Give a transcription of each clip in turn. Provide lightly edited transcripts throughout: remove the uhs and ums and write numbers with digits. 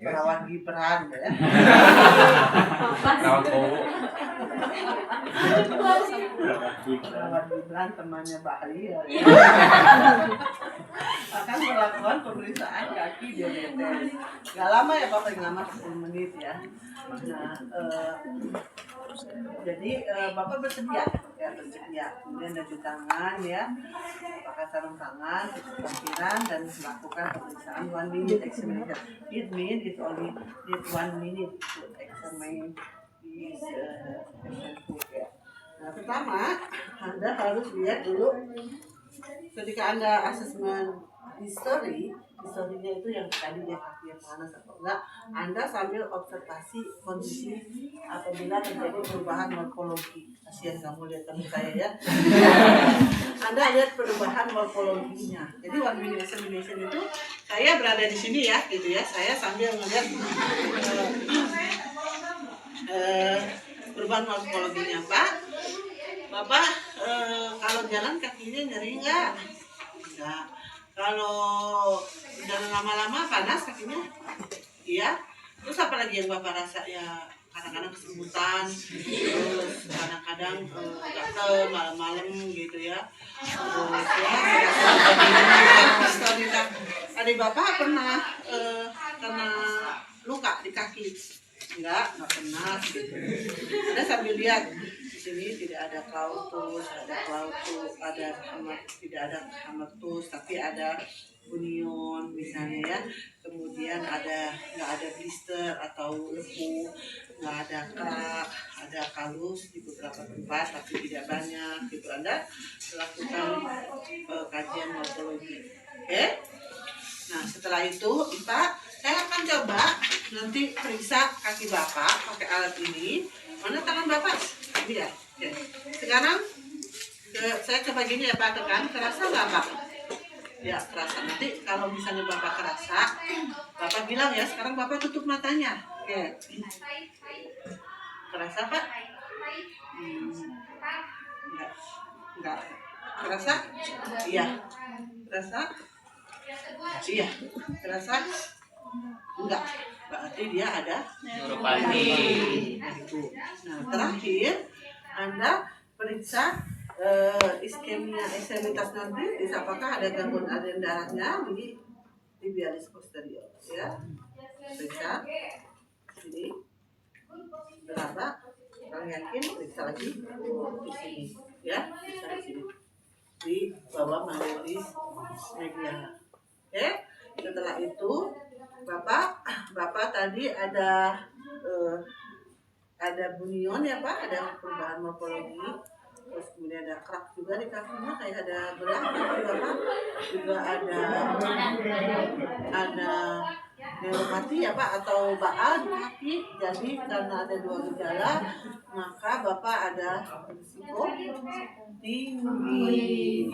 Perawan Gibran ya. Perawan cowok. Perawan Gibran temannya Bahaya. Akan melakukan pemeriksaan kaki diabetes. Gak lama ya Pak, paling lama 10 menit ya. Nah, jadi Bapak bersedia, kemudian cuci tangan ya, pakai sarung tangan, cuci kaki dan melakukan pemeriksaan 1 minute examination. It means it only need 1 minute to examine this patient food ya. Nah, pertama Anda harus lihat dulu ketika Anda asesmen historinya itu yang tadinya kaki yang panas atau enggak, Anda sambil observasi kondisi apabila terjadi perubahan morfologi. Kasihan kamu lihat teman saya ya. Anda lihat perubahan morfologinya. Jadi 1 minute examination itu saya berada di sini ya, gitu ya. Saya sambil melihat perubahan morfologinya. Bapak kalau jalan kakinya nyeri enggak? Enggak. Kalau jalan lama-lama panas kakinya? Iya. Terus apa lagi yang Bapak rasa ya? Kadang-kadang kesemutan, terus kadang-kadang gatel malam-malam gitu ya. Terus ya, adik Bapak pernah kena luka di kaki? Enggak pernah gitu. Anda sambil lihat di sini tidak ada klautus, tidak ada hamartus, tapi ada bunion misalnya ya. Kemudian nggak ada blister atau lepu, nggak ada kerak, ada kalus di beberapa tempat tapi tidak banyak gitu. Anda melakukan kajian morfologi. Oke? Nah setelah itu Pak, saya akan coba nanti periksa kaki Bapak pakai alat ini. Mana tangan Bapak? Ini ya. Oke. Sekarang saya coba gini ya Pak, tekan. Kerasa nggak Pak? Ya kerasa. Nanti kalau misalnya Bapak kerasa, Bapak bilang ya. Sekarang Bapak tutup matanya. Oke. Kerasa Pak? Enggak. Kerasa? Iya. Kerasa? Iya. Kerasa? Enggak. Berarti dia ada neuropati. Nah, terakhir Anda periksa iskemia ekstremitas nordis, apakah ada gangguan aliran darahnya di tibialis posterior ya. Periksa sini. Berapa? Kalau yakin periksa lagi di sini ya, periksa di sini. Di bawah majelis media. Oke? Setelah itu Bapak tadi ada bunion ya Pak, ada perubahan morfologi, terus kemudian ada kerak juga di kakinya, kayak ada belah Bapak, juga ada neuropati ya Pak, atau baal di kaki. Jadi karena ada 2 gejala, maka Bapak ada risiko tinggi.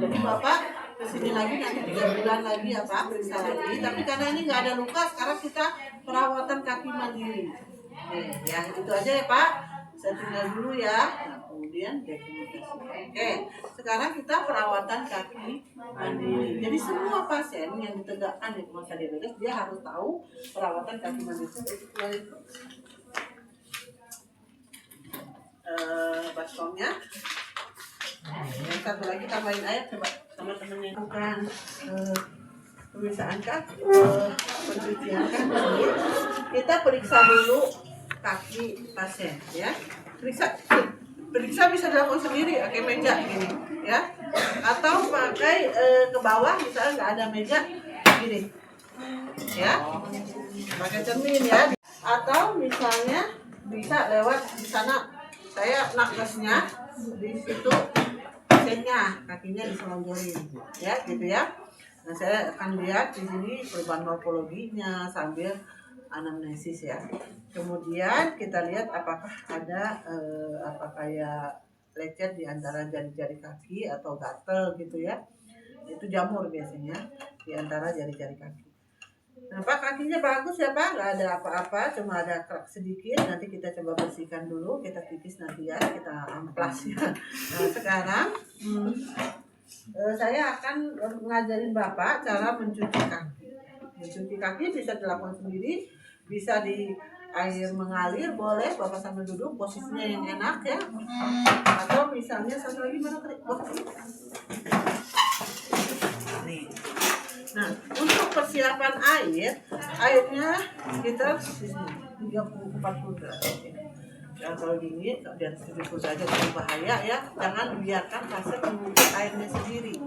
Jadi Bapak kesini lagi nanti 3 bulan lagi ya Pak, periksa lagi. Tapi karena ini nggak ada luka, sekarang kita perawatan kaki mandiri. Ya itu aja ya Pak. Saya tinggal dulu ya. Nah, kemudian dokumentasi. Sekarang kita perawatan kaki mandiri. Jadi semua pasien yang ditegakkan di rumah sakit diabetes, dia harus tahu perawatan kaki mandiri. Baskomnya. Yang satu lagi tambahin air coba teman-teman yang bukan pemeriksaan kaki, pencucian kaki. Kita periksa dulu kaki pasien ya. Periksa bisa dilakukan sendiri, pakai meja gini ya, atau pakai ke bawah misalnya nggak ada meja gini ya, pakai cermin ya, atau misalnya bisa lewat di sana. Saya nakesnya di situ, pasiennya kakinya diselonjorin ya gitu ya. Nah saya akan lihat di sini perubahan morfologinya sambil anamnesis ya. Kemudian kita lihat apakah ada kayak lecet di antara jari-jari kaki atau gatel gitu ya. Itu jamur biasanya di antara jari-jari kaki. Nah Pak, kakinya bagus ya Pak, nggak ada apa-apa, cuma ada kerak sedikit. Nanti kita coba bersihkan dulu, kita pipis nanti ya, kita amplas ya. Nah sekarang saya akan ngajarin Bapak cara mencuci kaki Mencuci kaki bisa dilakukan sendiri, bisa di air mengalir boleh, Bapak sambil duduk posisinya yang enak ya. Atau misalnya satu lagi mana tadi? Nih. Nah, untuk persiapan airnya kita 30-40 derajat. Ya, kalau dingin di atas 70 derajat itu bahaya ya. Jangan biarkan kaset mengungkit airnya sendiri.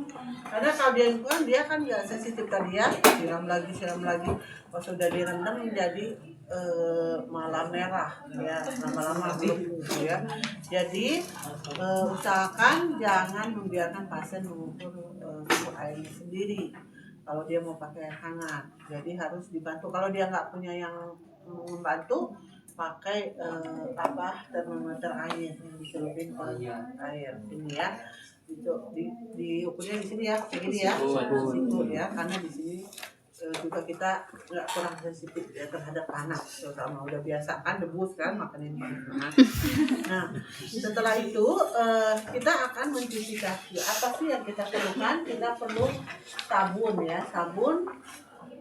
Karena kalau dia lingkungan dia kan nggak sensitif tadi ya. Siram lagi. Kalau sudah direndam menjadi malah merah ya, lama-lama melepuh ya. Jadi usahakan jangan membiarkan pasien mengukur suhu airnya sendiri. Kalau dia mau pakai air hangat, jadi harus dibantu. Kalau dia nggak punya yang membantu, pakai termometer air yang dicelupin ke air ini ya. Diukurnya di sini ya, begini ya, siku ya, karena di sini juga kita nggak kurang sensitif ya terhadap panas, terutama udah biasa kan debus kan makanin panas. Nah setelah itu kita akan mencuci kaki. Apa sih yang kita perlukan? Kita perlu sabun ya, sabun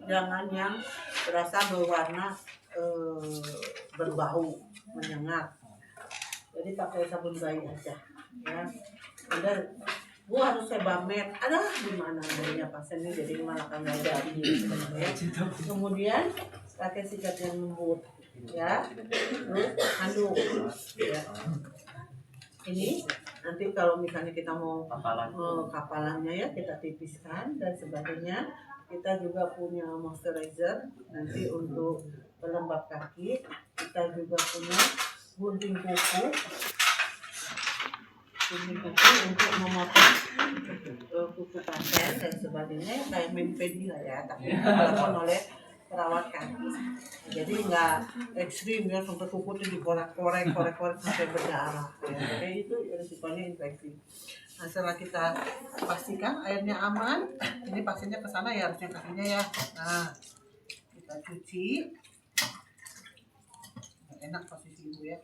jangan yang berasa berwarna berbau menyengat. Jadi pakai sabun bayi aja ya. Udah gua harus sebamed, ada di mana adanya pasien ini, jadi malah kan nggak jadi sebenarnya. Kemudian pakai sikat yang lembut ya, terus handuk ya. Ini nanti kalau misalnya kita mau kapalannya ya kita tipiskan dan sebagainya. Kita juga punya moisturizer nanti untuk pelembab kaki. Kita juga punya gunting kuku untuk memotong kuku pasien dan sebagainya, kayak mempedi lah ya, tapi dilakukan oleh perawat kaki. Jadi nggak ekstrim ya sampai kuku itu dikorek-korek sampai berdarah ya. Kayak itu risikonya infeksi. Nah, setelah kita pastikan airnya aman, ini pasiennya ke sana ya, harusnya kakinya ya. Nah, kita cuci. Enak posisi ibu ya.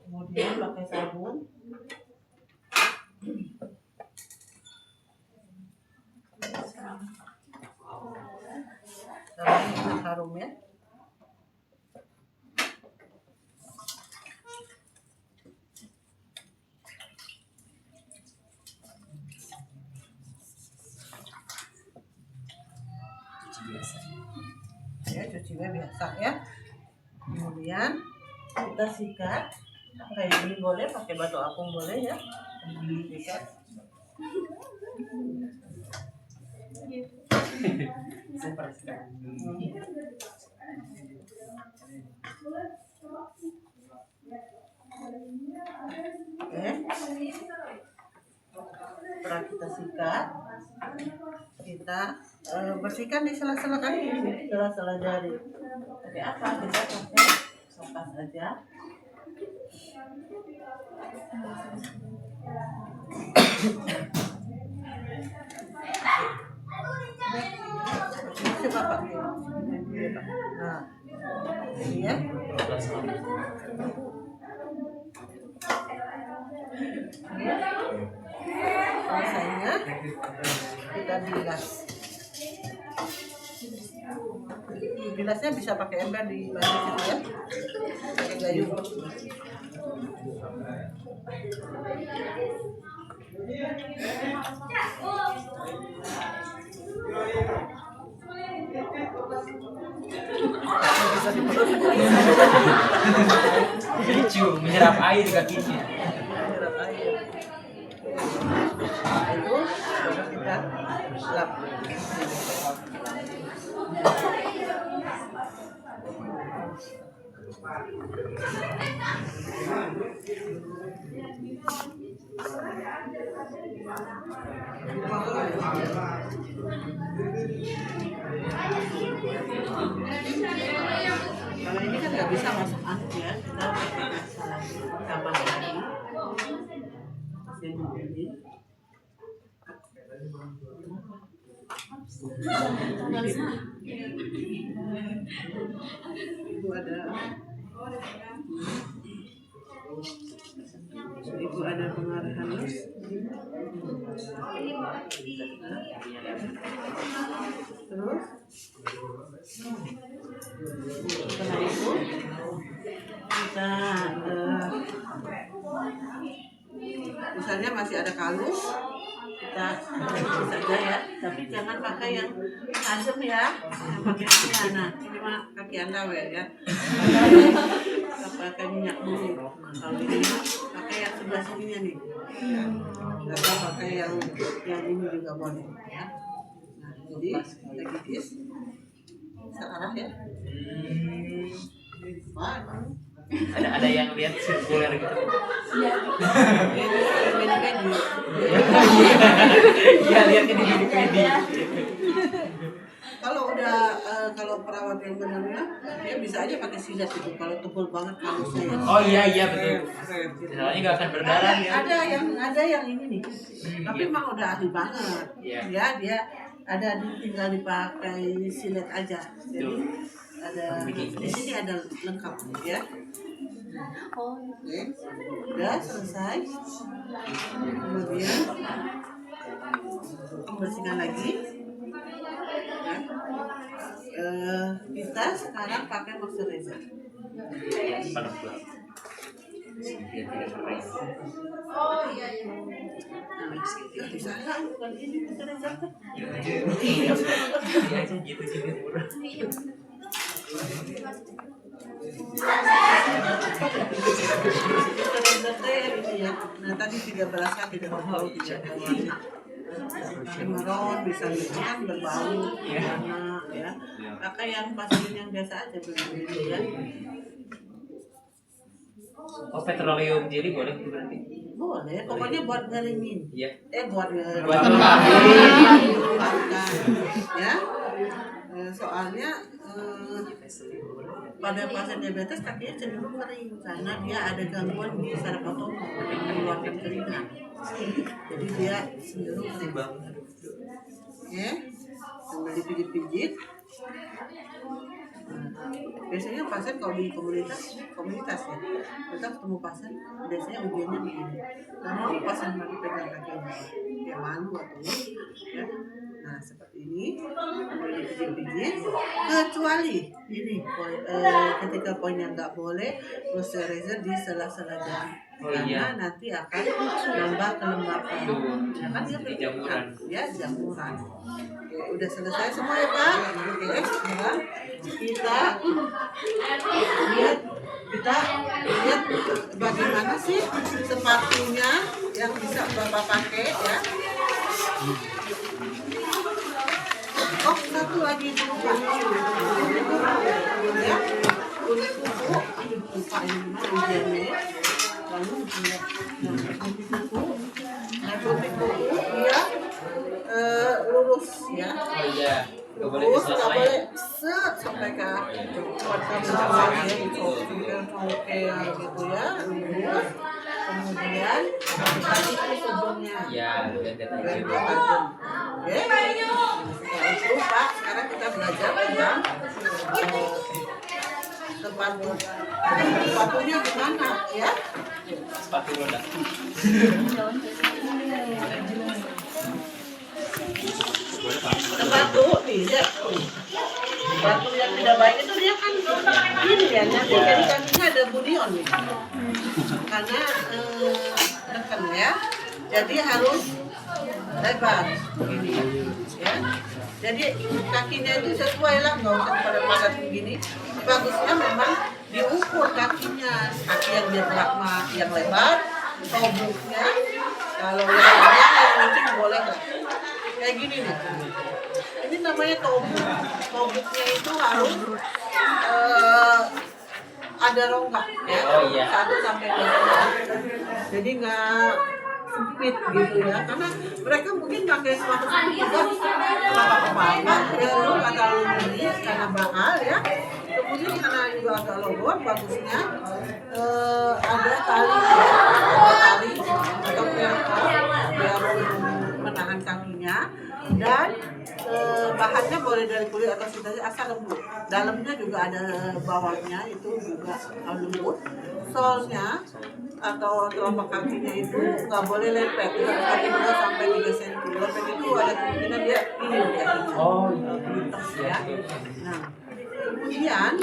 Kemudian pakai sabun. Sabun harum ya. Ya, cucinya biasa ya. Kemudian kita sikat. Kayak ini boleh, pakai batu apung boleh ya. Sikat. Oke. Setelah kita sikat, kita bersihkan di sela-sela kaki ini, sela-sela jari. Pakai apa? Kita pakai sopas aja. Coba Pak. Nah, ini ya. Selesainya kita bilas. Bilasnya bisa pakai ember di baju gitu ya, pakai gayung. Lucu, menyerap air kakinya. Menyerap air. Itu baru kita lap. Kalau ini kan nggak bisa masuk angin ya, kita tambah lagi. Ibu ada pengaruh halus. Terus setelah itu kita misalnya masih ada kalung, kita saja ya, tapi jangan pakai yang tajam ya, yang pakainya. Nah, ini mah kaki Anda ya. Kita pakai minyak dulu. Kalau ini mah pakai yang sebelah sininya nih. Atau pakai yang ini juga boleh ya. Nah, jadi kita gigis searah ya. Ada yang lihat sirkuler gitu. Iya, lihatnya di Wikipedia. Kalau udah kalau perawat yang benar-benar dia bisa aja pakai silet itu kalau tebal banget halusnya ya. Oh iya betul. Soalnya nggak akan berdarah ya. Ada yang ini nih. Tapi iya. emang udah ahli banget. Iya. Ya dia tinggal dipakai silet aja. Jadi ada di sini ada lengkap ya. Oke, udah selesai. Kemudian bersihkan lagi. Ya. Kita sekarang pakai moisturizer. Oh iya. Nah, di sana bukan ini moisturizer kan? Iya aja gitu sih murah. Ya. Nah tadi 13 kan tidak berbau tidak berwarna. Emerald bisa kan berbau warna ya. Pakai yang pasir yang biasa aja dulu ya. Oh petroleum jelly boleh berarti? Boleh, pokoknya buat ngeringin. Iya. Buat ya. Soalnya pada pasien diabetes kakinya cenderung kering karena dia ada gangguan di saraf otonom yang mengeluarkan keringat. Jadi dia cenderung kering. Oke, sambil dipijit-pijit. Biasanya pasien kalau di komunitas ya, kita ketemu pasien biasanya ujiannya begini. Kalau pasien lagi pegang kakinya, dia malu atau ya. Nah seperti ini, dipijit-pijit. Kecuali ini, ketika poinnya nggak boleh moisturizer di sela-sela jam. Karena nanti akan nambah kelembapan. Kan dia jamuran. Ya jamuran. Oke, udah selesai semua ya Pak. Oke, sekarang kita lihat bagaimana sih sepatunya yang bisa Bapak pakai ya. Oh, satu lagi lupa. Ya, kulit kuku. Lupa ini gimana ujiannya. Lalu kulit kuku. Nah, kulit kuku dia lurus ya. Oh iya. Gak boleh Lurus, nggak disela-selain. boleh set sampai ke buat kamu ya, kayak gitu ya. Lurus. Kemudian tadi itu ujungnya. Iya, lihat aja. Oke. Setelah itu Pak, sekarang kita belajar tentang sepatunya gimana ya? Sepatu roda. Sepatu nih, lihat. Sepatu yang tidak baik itu dia kan ini ya, nanti dari kakinya ada bunion nih. Karena tekan ya, jadi harus lebar begini ya. Jadi kakinya itu sesuai lah, nggak usah pada padat begini. Bagusnya memang diukur kakinya, kaki yang berlakma yang lebar, tobuknya kalau yang lucu boleh nggak? Kayak gini nih. Ini namanya tobuk. Tobuknya itu harus ada rongga ya. Oh iya. 1 sampai 2. Jadi nggak sempit gitu ya, karena mereka mungkin pakai sepatu juga apa-apa ya, lu nggak terlalu gini karena mahal ya. Kemudian karena juga agak lowot, bagusnya ada tali atau biar menahan kakinya, dan bahan bahannya boleh dari kulit atau sintetis asal lembut. Dalamnya juga ada bawahnya itu juga lembut. Solnya atau telapak kakinya itu nggak boleh lepek, kaki 2 sampai 3 cm. Lepek itu ada kemungkinan dia ini kakinya. Oh, Ya. Nah, kemudian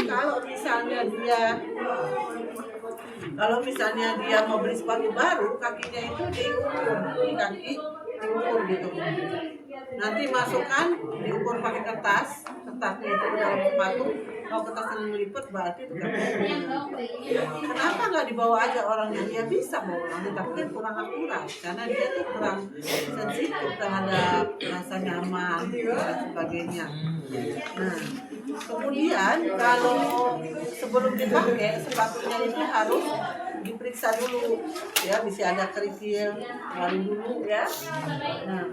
kalau misalnya dia mau beli sepatu baru, kakinya itu diukur, kaki diukur gitu. Nanti masukkan, diukur pakai kertasnya itu ke dalam sepatu. Kalau kertasnya melipet berarti itu kakinya. Kenapa nggak dibawa aja orangnya? Dia bisa bawa orangnya, tapi kan kurang akurat karena dia tuh kurang sensitif terhadap rasa nyaman dan sebagainya. Nah, kemudian kalau sebelum dipakai sepatunya itu harus diperiksa dulu ya, bisa ada kerikil baru dulu ya. Nah,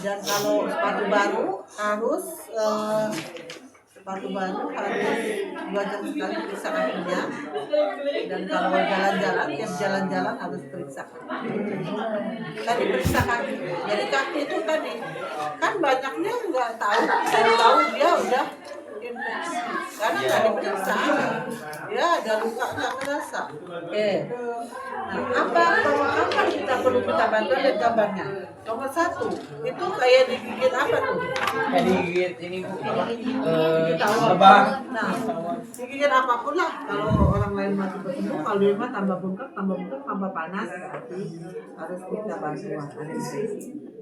dan kalau sepatu baru harus 2 jam sekali periksa kakinya, dan kalau tiap jalan-jalan harus periksa kaki. Tadi periksa kaki, jadi kaki itu tadi kan banyaknya nggak tahu dia udah infeksi karena nggak diperiksa, ya ada luka nggak kerasa. Nah, apa kita perlu kita bantu, lihat gambarnya. Nomor 1 itu kayak digigit apa tuh? Kayak digigit ini Bu, apa? Digigit awal. Lebah. Nah, digigit apapun lah. Kalau orang lain masih bertemu, kalau dia mah tambah bengkak, tambah panas, berarti harus kita bantuan.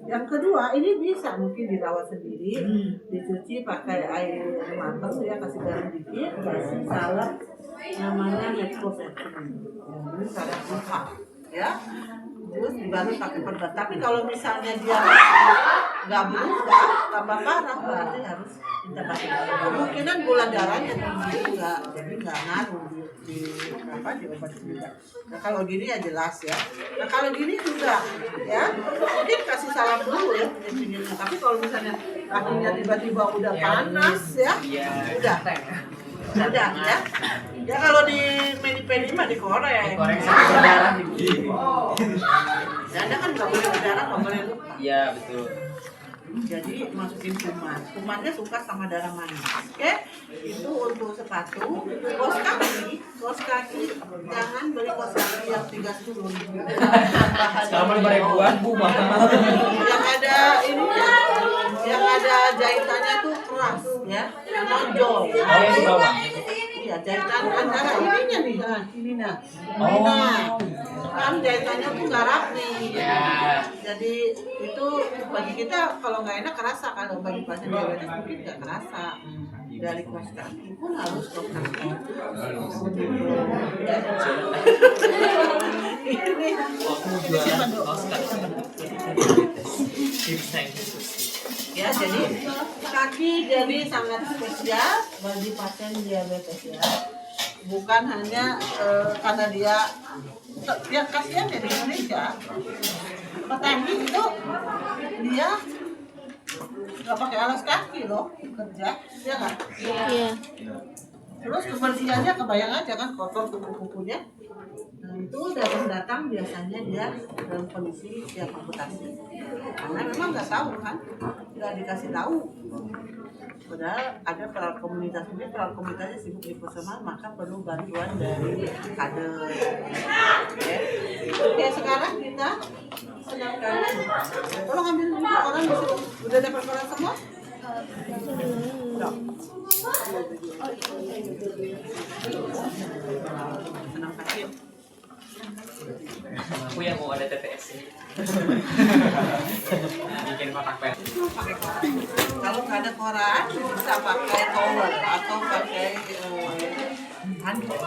Yang kedua, ini bisa mungkin dirawat sendiri, dicuci pakai air matang ya, kasih garam dikit, kasih salep namanya metformin. Ini salep luka ya. Terus baru pakai perban. Tapi kalau misalnya dia nggak berubah, tambah parah, berarti harus kita pakai. Kemungkinan gula darahnya tinggi juga, jadi nggak ngaruh di obat juga. Nah kalau gini ya jelas ya. Nah kalau gini juga ya, mungkin kasih salam dulu ya di pinggirnya. Tapi kalau misalnya kakinya tiba-tiba udah panas ya, udah ya. Ya kalau di pedi mah dikoreng. Goreng sampai berdarah nih. Dada kan nggak boleh berdarah, nggak boleh luka. Iya, betul. Jadi masukin kumannya suka sama darah manis. Oke, itu untuk sepatu. Kaos kaki jangan beli kaos kaki yang 30.000. Sama 5.000-an Bu, mahal. Yang ada ininya, yang ada jahitannya tuh keras ya, menonjol. Oh, yang di bawah. Iya, jahitan antara ininya nih, ini nah. Oh. Kan jahitannya tuh nggak rapi. Ya. Jadi itu bagi kita kalau nggak enak kerasa, kalau bagi pasien diabetes mungkin nggak kerasa. Dari kaos kaki pun harus kaos kaki. Ini Aku jualan kaos kaki. ya, jadi kaki jadi sangat spesial bagi pasien diabetes ya. Bukan hanya karena dia kasihan ya di Indonesia. Petani itu dia nggak pakai alas kaki loh kerja, ya nggak? Iya. Terus kebersihannya kebayang aja kan, kotor kuku-kukunya. Nah itu datang biasanya dia dalam kondisi siap amputasi. Karena memang nggak tahu kan, nggak dikasih tahu. Padahal ada peran komunitasnya sibuk di puskesmas, maka perlu bantuan dari kader. Oke, sekarang kita senang kalian. Tolong ambil koran di situ. Udah dapat koran semua? Udah. Senang kaki. Aku yang mau ada TTS. Bikin kotak pen. Pakai koran. Kalau nggak ada koran, bisa pakai towel atau pakai handuk.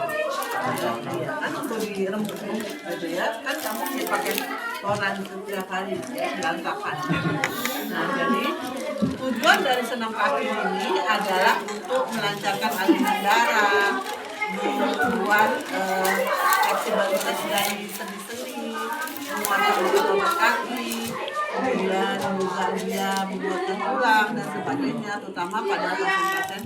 Kan untuk dirembuk gitu ya. Kan kamu bisa pakai koran setiap hari berantakan. Nah jadi tujuan dari senam kaki ini adalah untuk melancarkan aliran darah, membuat fleksibilitas dari sendi-sendi, menguatkan otot kaki, kemudian juga dia membuatkan tulang dan sebagainya, terutama pada pasien-pasien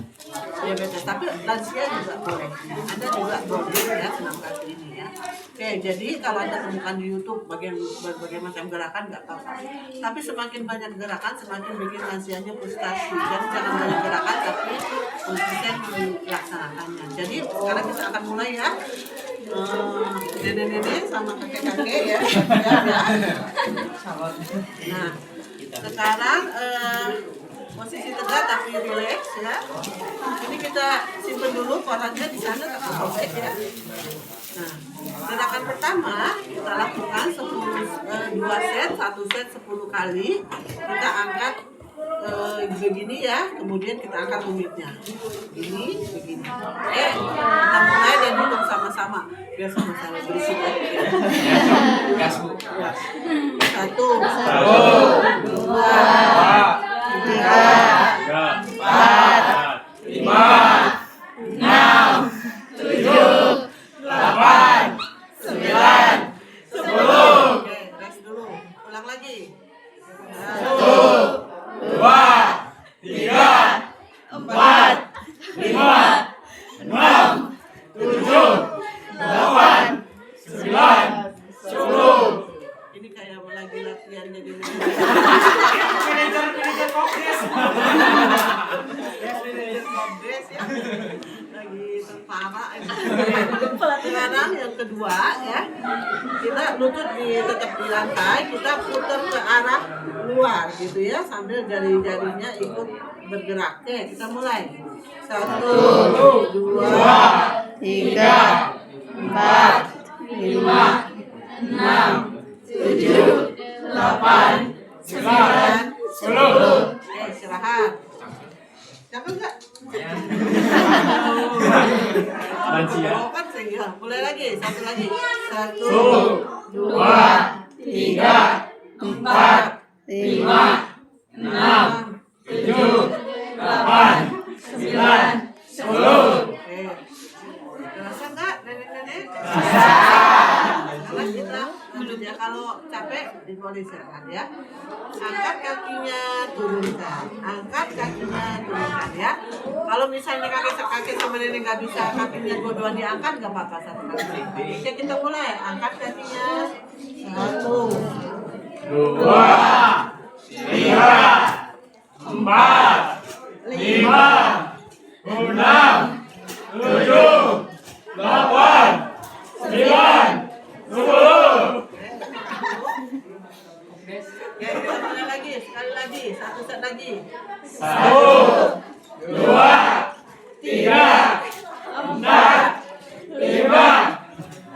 diabetes. Tapi lansia juga boleh. Anda juga boleh ya senam kaki ini ya. Oke, jadi kalau Anda temukan di YouTube berbagai macam gerakan nggak apa-apa. Tapi semakin banyak gerakan semakin bikin lansianya frustasi. Jadi jangan banyak gerakan tapi konsisten melaksanakannya. Jadi sekarang kita akan mulai ya. Nenek-nenek sama kakek-kakek ya. Nah, sekarang posisi tegak tapi rileks ya. Ini kita simpan dulu korannya di sana tapi sobek ya. Nah, gerakan pertama kita lakukan 2 set, 1 set 10 kali. Kita angkat begini ya, kemudian kita angkat tumitnya. Ini begini. Kita mulai dan hitung sama-sama biar sama-sama berisik ya. Gas, Bu. 1, 2, 3, 4, 5, 6, 7, 8, 9, 10. Oke, rest dulu. Ulang lagi. 1, 2, 3, 4, 5, 6, 7, 8, 9, 10. Ini kayak lagi latihan jadi manajer kongres. Manajer kongres ya. Lagi tentara. Sekarang yang kedua ya. Kita lutut tetap di lantai, kita putar ke arah luar gitu ya, sambil jari-jarinya ikut bergerak. Oke, kita mulai. 1, 2, 3, 4, 5, 6, 7, 8, 9, 10. Oke, istirahat. Capek nggak? Lansia. Kan sehingga. Mulai lagi, satu lagi. 1, 2, 3, 4, 5, 6, 7, 8, 9, 10. Oke. Terasa nggak nenek-nenek? Karena kita lanjut ya, kalau capek diboleh istirahat ya. Angkat kakinya, turunkan. Angkat kakinya, turunkan ya. Kalau misalnya kakek sama nenek nggak bisa kakinya dua-dua diangkat, nggak apa-apa satu kali. Oke, kita mulai. Angkat kakinya. 1, 2, 3, 4, 5, 6, 7, 8, 9, 10. Ya, kita mulai lagi, sekali lagi, satu set lagi. 1, 2, 3, 4, 5,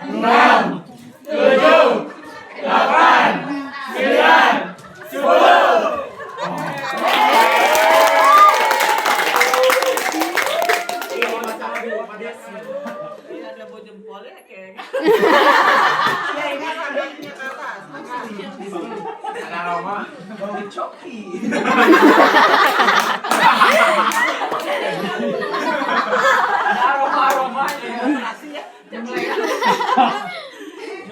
6, 7, 8, 9, 10. Ini ada bau jempolnya kayak. Ya, ini ada ke atas. Ada aroma bau coki. Ada aromanya.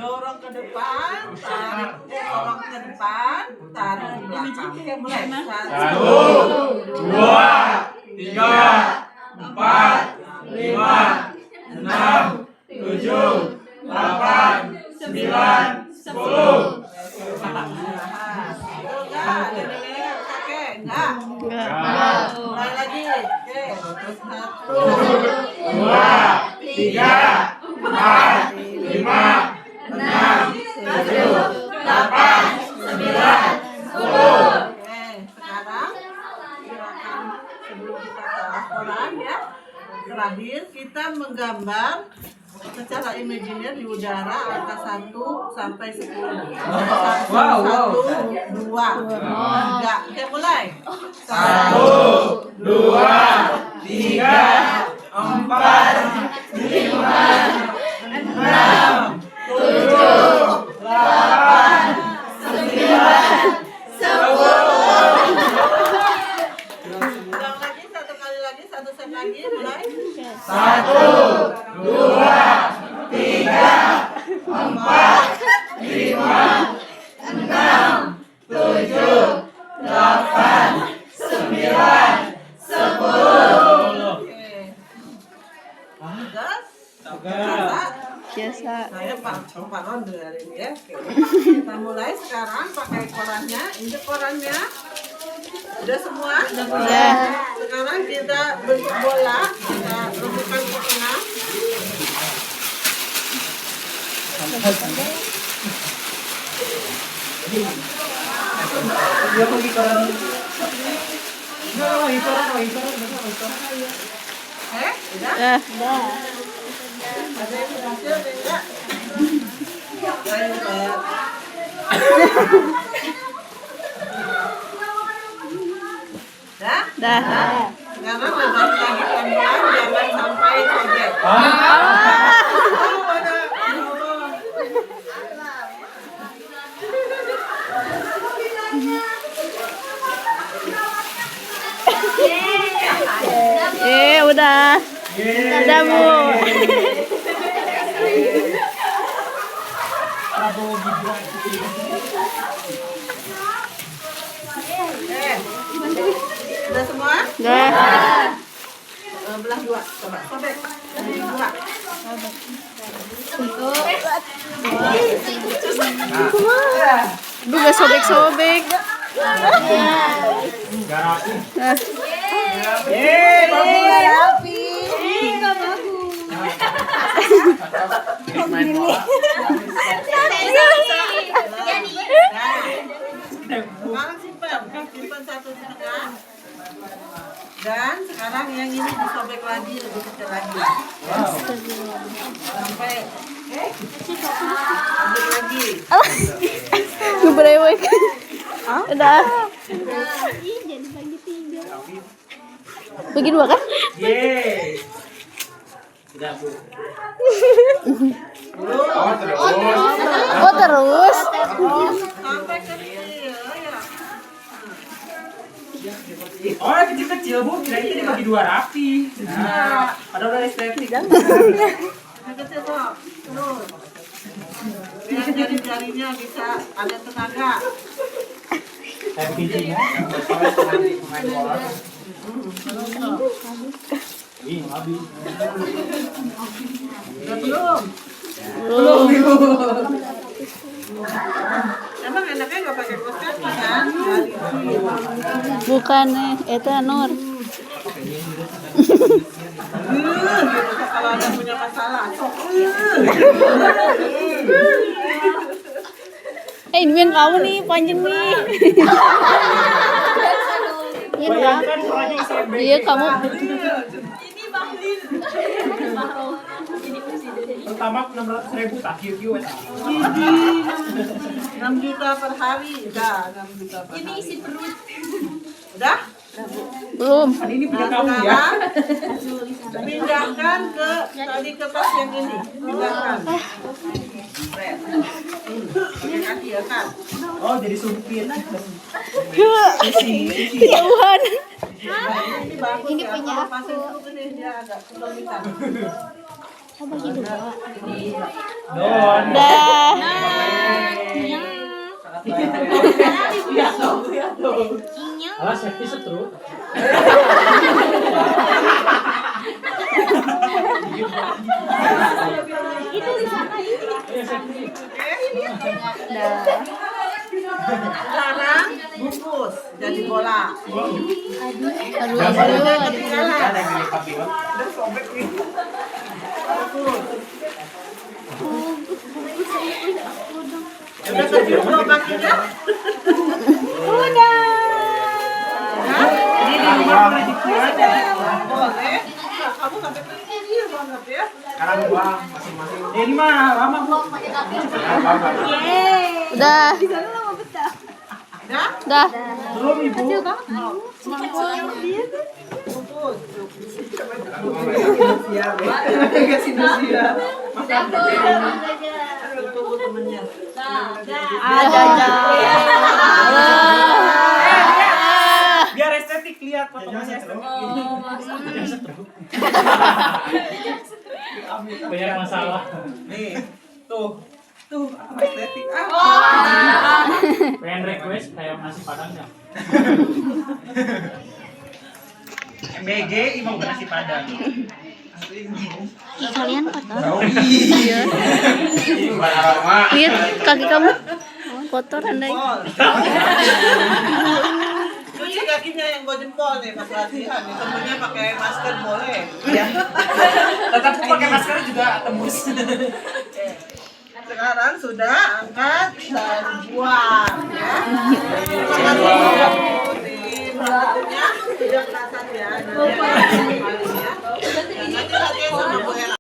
Dorong ke depan, tarik, dorong ke depan, tarik ke belakang. Oke, mulai. 1, 2, 3, 4, 5, 6, 7, 8, 9, 10. Enggak, nenek kakek, enggak. Mulai lagi. Oke, 1, 2, 3, 4, 5, 6, 7, 8, 9, 10. Oke, sekarang gerakan sebelum kita ke laporan ya. Terakhir kita menggambar secara imajiner di udara angka 1 sampai 10. 1, 2, 3. Oke, mulai. 1, 2, 3, 4, 5, 6, 7, 8, 9, 10. Ulang lagi, satu kali lagi, satu set lagi, mulai. 1, 2, 3, 4, 5, 6, 7, Biasa. Saya Pak Ronde hari ini ya. Oke. Kita mulai sekarang pakai korannya, injek korannya. Udah semua? Udah. Sekarang kita bentuk bola, kita rebukan ke tengah. Dia pergi koran. Udah? Udah. Ada yang berhasil enggak? Ayo saya. Dah? Dah. Sekarang lebarin lagi pelan-pelan, jangan sampai sobek. Oh, ada. Udah. Udah, Bu. Prabowo Gibran. Udah semua? Udah. Belah dua, coba sobek. Dua. Aduh, gak sobek-sobek. Garapi. Nah. Main bola. Sekarang simpan satu di tengah. Dan sekarang yang ini disobek lagi, lebih kecil lagi. Sampai sobek lagi. Ngebrewek. Udah. Bagi dua kan? Yeay. Udah, Bu. Oh, terus. Sampai kecil, ya. Oh, kecil-kecil, Bu. Kirain ini dibagi dua rapi. Nah, padahal udah estetik. Yang kecil kok. Terus. Biar jari-jarinya bisa ada tenaga. Kayak begini ya. Main bola. Ih, habis. Udah belum? Belum. Emang enaknya nggak pakai kaos kaki kan? Bukan eta Nur. Gitu, kalau ada punya masalah. Sok. Ini yang kamu nih, panjang nih. Bayangkan soalnya SMP. Iya, kamu. Pertama 600.000 tak QQ. 6 juta per hari, udah 6 juta per hari. Ini isi perut. Udah? Belum. Ini punya Nah, kamu ya. sekarang pindahkan ke tadi ke tas yang ini. Pindahkan. Pakai kaki ya kan? Oh, jadi sumpit. Kejauhan. Ini bagus ya. Kalau pasir itu gini dia agak kesulitan. Don. Dah. Lihat dong. Alah, safety setruk. Sekarang bungkus jadi bola. Aduh. Ada yang dilipat juga. Udah sobek nih. Bungkus. Udah kecil belum kakinya? Udah. Ini di rumah boleh dibuat ya. Boleh. Nah, kamu sampai kecil banget ya. Sekarang gua masing-masing. Ini mah lama, Bu. Udah. Udah? Udah. Belum, Ibu. Bungkus. Tunggu temennya. Ada. Biar estetik lihat potongannya estetik. Banyak masalah. Nih, tuh estetik. Pengen request kayak nasi padangnya. MBG imam nasi padang. Ih, kalian kotor. Oh iya. Ini bukan aroma. Lihat kaki kamu kotor andai. Cuci kakinya yang gue jempol nih pas latihan nih. Temennya pakai masker boleh. Ya. Tetap pakai masker juga tembus. Sekarang sudah angkat dan buang ya. Jangan di perutnya sudah kelihatan ya. Nanti